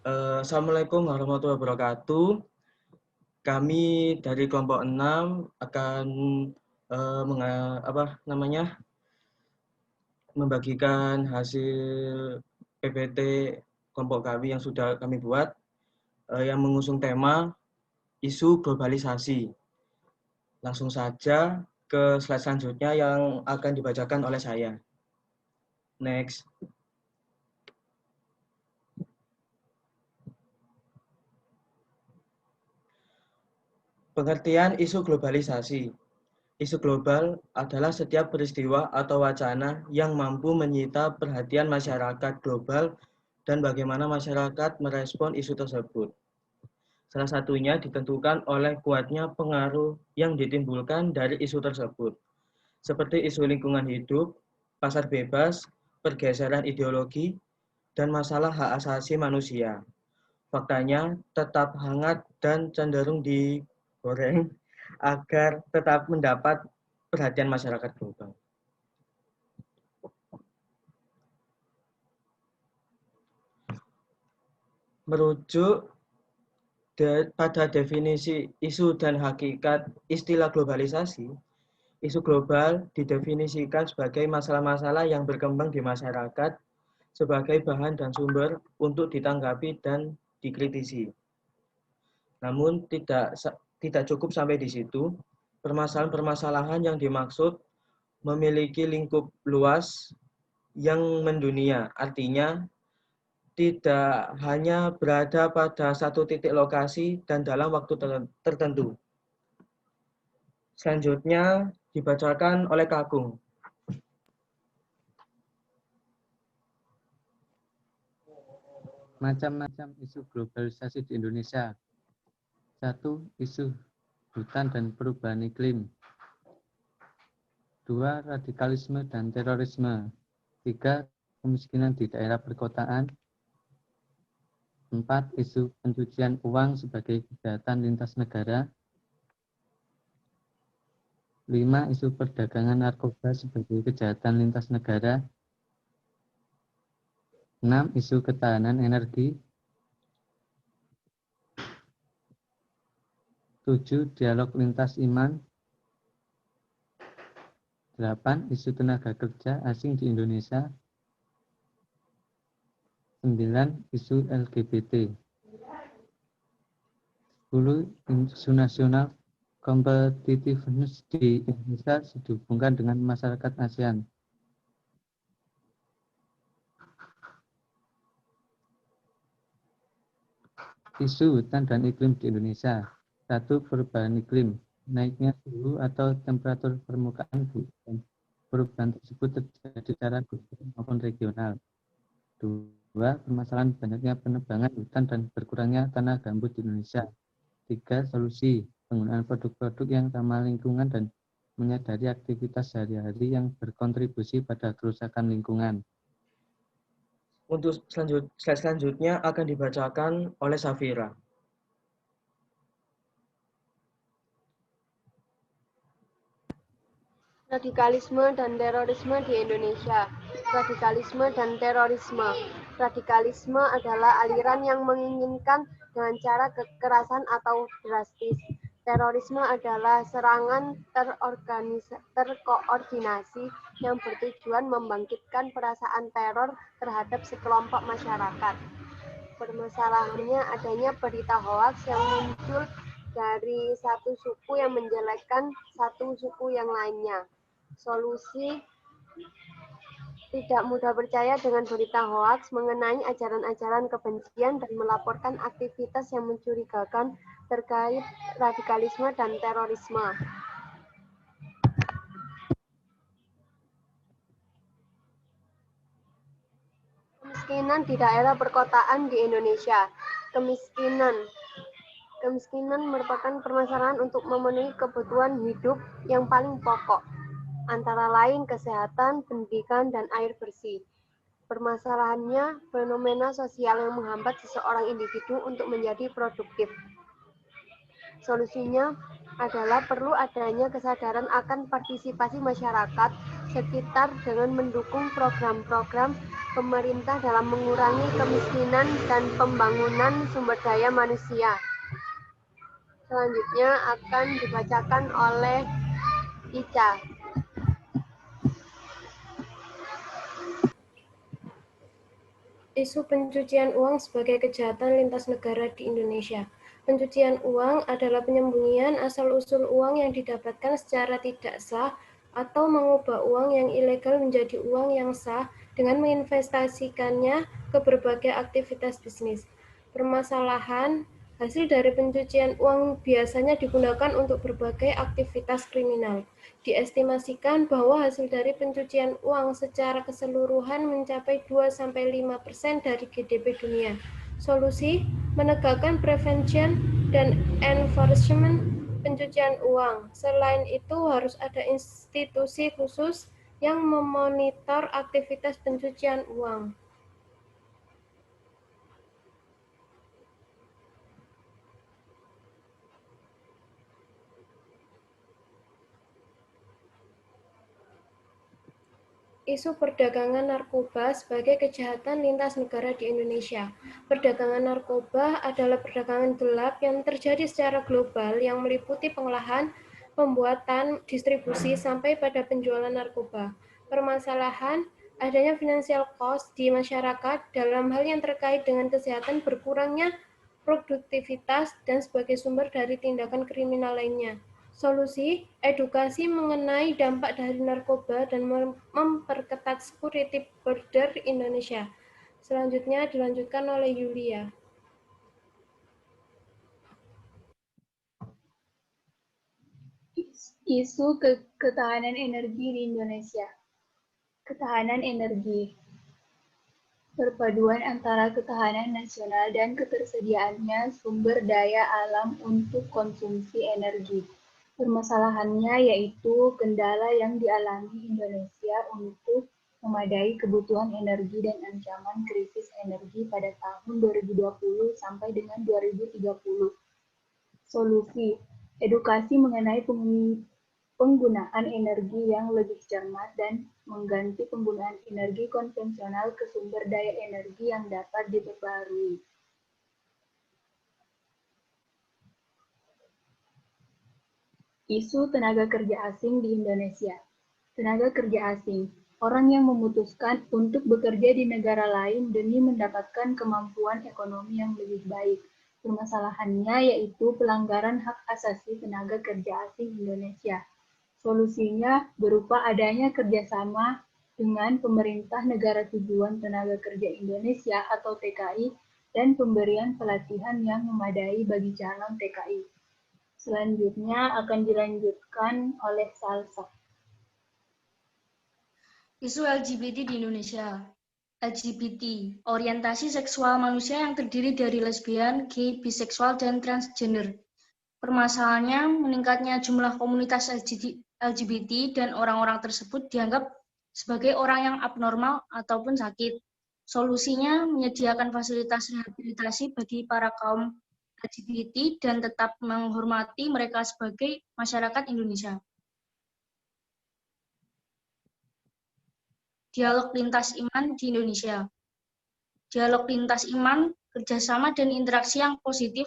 Assalamualaikum warahmatullahi wabarakatuh. Kami dari kelompok 6 akan membagikan hasil PPT kelompok kami yang sudah kami buat yang mengusung tema isu globalisasi. Langsung saja ke slide selanjutnya yang akan dibacakan oleh saya. Next. Pengertian isu globalisasi. Isu global adalah setiap peristiwa atau wacana yang mampu menyita perhatian masyarakat global dan bagaimana masyarakat merespon isu tersebut. Salah satunya ditentukan oleh kuatnya pengaruh yang ditimbulkan dari isu tersebut, seperti isu lingkungan hidup, pasar bebas, pergeseran ideologi, dan masalah hak asasi manusia. Faktanya tetap hangat dan cenderung digoreng agar tetap mendapat perhatian masyarakat global. Merujuk pada definisi isu dan hakikat istilah globalisasi, isu global didefinisikan sebagai masalah-masalah yang berkembang di masyarakat sebagai bahan dan sumber untuk ditanggapi dan dikritisi. Namun tidak cukup sampai di situ. Permasalahan-permasalahan yang dimaksud memiliki lingkup luas yang mendunia. Artinya tidak hanya berada pada satu titik lokasi dan dalam waktu tertentu. Selanjutnya dibacakan oleh Kak Agung. Macam-macam isu globalisasi di Indonesia. 1. Isu hutan dan perubahan iklim. 2. Radikalisme dan terorisme. 3. Kemiskinan di daerah perkotaan. 4. Isu pencucian uang sebagai kejahatan lintas negara. 5. Isu perdagangan narkoba sebagai kejahatan lintas negara. 6. Isu ketahanan energi. 7. Dialog lintas iman. 8. Isu tenaga kerja asing di Indonesia. 9. Isu LGBT. 10. Isu nasional competitiveness di Indonesia dihubungkan dengan masyarakat ASEAN. Isu hutan dan iklim di Indonesia. 1. Perubahan iklim. Naiknya suhu atau temperatur permukaan bumi. Perubahan tersebut terjadi secara global maupun regional. 2. Permasalahan banyaknya penebangan hutan dan berkurangnya tanah gambut di Indonesia. 3. Solusi. Penggunaan produk-produk yang ramah lingkungan dan menyadari aktivitas sehari-hari yang berkontribusi pada kerusakan lingkungan. Untuk slide selanjutnya akan dibacakan oleh Safira. Radikalisme dan terorisme di Indonesia. Radikalisme dan terorisme. Radikalisme adalah aliran yang menginginkan dengan cara kekerasan atau drastis. Terorisme adalah serangan terkoordinasi yang bertujuan membangkitkan perasaan teror terhadap sekelompok masyarakat. Permasalahannya adanya berita hoaks yang muncul dari satu suku yang menjelekkan satu suku yang lainnya. Solusi: tidak mudah percaya dengan berita hoaks mengenai ajaran-ajaran kebencian dan melaporkan aktivitas yang mencurigakan terkait radikalisme dan terorisme. Kemiskinan di daerah perkotaan di Indonesia. Kemiskinan merupakan permasalahan untuk memenuhi kebutuhan hidup yang paling pokok, antara lain kesehatan, pendidikan, dan air bersih. Permasalahannya, fenomena sosial yang menghambat seseorang individu untuk menjadi produktif. Solusinya adalah perlu adanya kesadaran akan partisipasi masyarakat sekitar dengan mendukung program-program pemerintah dalam mengurangi kemiskinan dan pembangunan sumber daya manusia. Selanjutnya akan dibacakan oleh Ica. Isu pencucian uang sebagai kejahatan lintas negara di Indonesia. Pencucian uang adalah penyembunyian asal-usul uang yang didapatkan secara tidak sah atau mengubah uang yang ilegal menjadi uang yang sah dengan menginvestasikannya ke berbagai aktivitas bisnis. Permasalahan hasil dari pencucian uang biasanya digunakan untuk berbagai aktivitas kriminal. Diestimasikan bahwa hasil dari pencucian uang secara keseluruhan mencapai 2-5% dari GDP dunia. Solusi: menegakkan prevention dan enforcement pencucian uang. Selain itu, harus ada institusi khusus yang memonitor aktivitas pencucian uang. Isu perdagangan narkoba sebagai kejahatan lintas negara di Indonesia. Perdagangan narkoba adalah perdagangan gelap yang terjadi secara global yang meliputi pengolahan, pembuatan, distribusi, sampai pada penjualan narkoba. Permasalahan adanya financial cost di masyarakat dalam hal yang terkait dengan kesehatan, berkurangnya produktivitas, dan sebagai sumber dari tindakan kriminal lainnya. Solusi: edukasi mengenai dampak dari narkoba dan memperketat security border Indonesia. Selanjutnya dilanjutkan oleh Yulia. Isu ketahanan energi di Indonesia. Ketahanan energi. Perpaduan antara ketahanan nasional dan ketersediaannya sumber daya alam untuk konsumsi energi. Permasalahannya yaitu kendala yang dialami Indonesia untuk memadai kebutuhan energi dan ancaman krisis energi pada tahun 2020 sampai dengan 2030. Solusi: edukasi mengenai penggunaan energi yang lebih cermat dan mengganti penggunaan energi konvensional ke sumber daya energi yang dapat diperbarui. Isu tenaga kerja asing di Indonesia. Tenaga kerja asing, orang yang memutuskan untuk bekerja di negara lain demi mendapatkan kemampuan ekonomi yang lebih baik. Permasalahannya yaitu pelanggaran hak asasi tenaga kerja asing Indonesia. Solusinya berupa adanya kerjasama dengan pemerintah negara tujuan tenaga kerja Indonesia atau TKI dan pemberian pelatihan yang memadai bagi calon TKI. Selanjutnya akan dilanjutkan oleh Salsa. Isu LGBT di Indonesia. LGBT, orientasi seksual manusia yang terdiri dari lesbian, gay, biseksual, dan transgender. Permasalahannya, meningkatnya jumlah komunitas LGBT dan orang-orang tersebut dianggap sebagai orang yang abnormal ataupun sakit. Solusinya, menyediakan fasilitas rehabilitasi bagi para kaum LGBT dan tetap menghormati mereka sebagai masyarakat Indonesia. Dialog lintas iman di Indonesia. Dialog lintas iman, kerjasama dan interaksi yang positif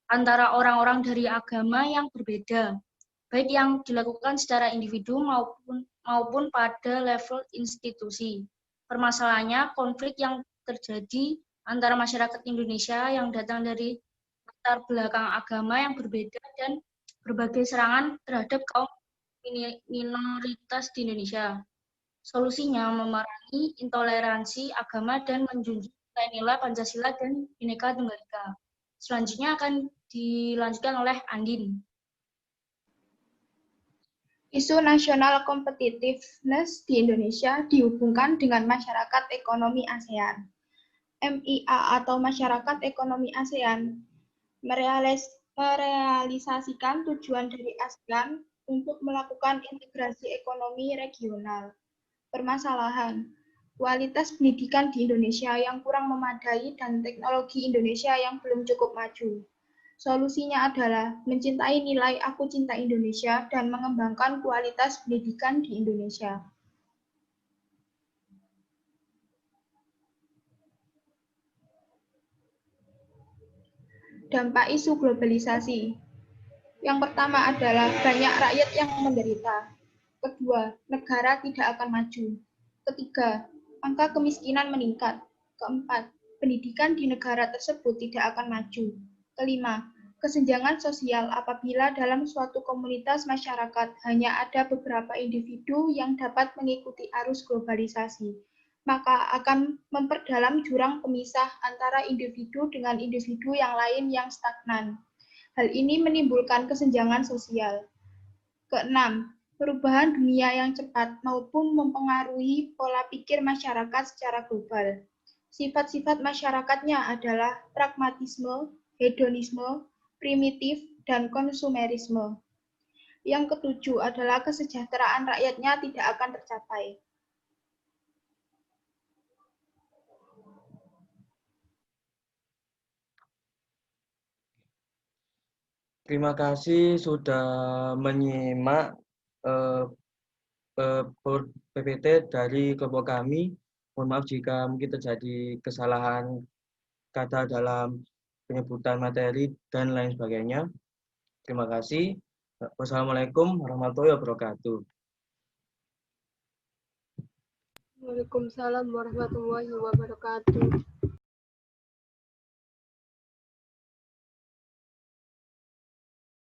antara orang-orang dari agama yang berbeda, baik yang dilakukan secara individu maupun pada level institusi. Permasalahannya, konflik yang terjadi antara masyarakat Indonesia yang datang dari latar belakang agama yang berbeda dan berbagai serangan terhadap kaum minoritas di Indonesia. Solusinya memerangi intoleransi agama dan menjunjung nilai Pancasila dan Bhinneka Tunggal Ika. Selanjutnya akan dilanjutkan oleh Andin. Isu nasional competitiveness di Indonesia dihubungkan dengan masyarakat ekonomi ASEAN. MIA atau Masyarakat Ekonomi ASEAN merealisasikan tujuan dari ASEAN untuk melakukan integrasi ekonomi regional. Permasalahan: kualitas pendidikan di Indonesia yang kurang memadai dan teknologi Indonesia yang belum cukup maju. Solusinya adalah mencintai nilai Aku Cinta Indonesia dan mengembangkan kualitas pendidikan di Indonesia. Dampak isu globalisasi. Yang pertama adalah banyak rakyat yang menderita. Kedua, negara tidak akan maju. Ketiga, angka kemiskinan meningkat. Keempat, pendidikan di negara tersebut tidak akan maju. Kelima, kesenjangan sosial apabila dalam suatu komunitas masyarakat hanya ada beberapa individu yang dapat mengikuti arus globalisasi, maka akan memperdalam jurang pemisah antara individu dengan individu yang lain yang stagnan. Hal ini menimbulkan kesenjangan sosial. Keenam, perubahan dunia yang cepat maupun mempengaruhi pola pikir masyarakat secara global. Sifat-sifat masyarakatnya adalah pragmatisme, hedonisme, primitif, dan konsumerisme. Yang ketujuh adalah kesejahteraan rakyatnya tidak akan tercapai. Terima kasih sudah menyimak PPT dari kelompok kami. Mohon maaf jika mungkin terjadi kesalahan kata dalam penyebutan materi dan lain sebagainya. Terima kasih. Wassalamualaikum warahmatullahi wabarakatuh. Waalaikumsalam warahmatullahi wabarakatuh.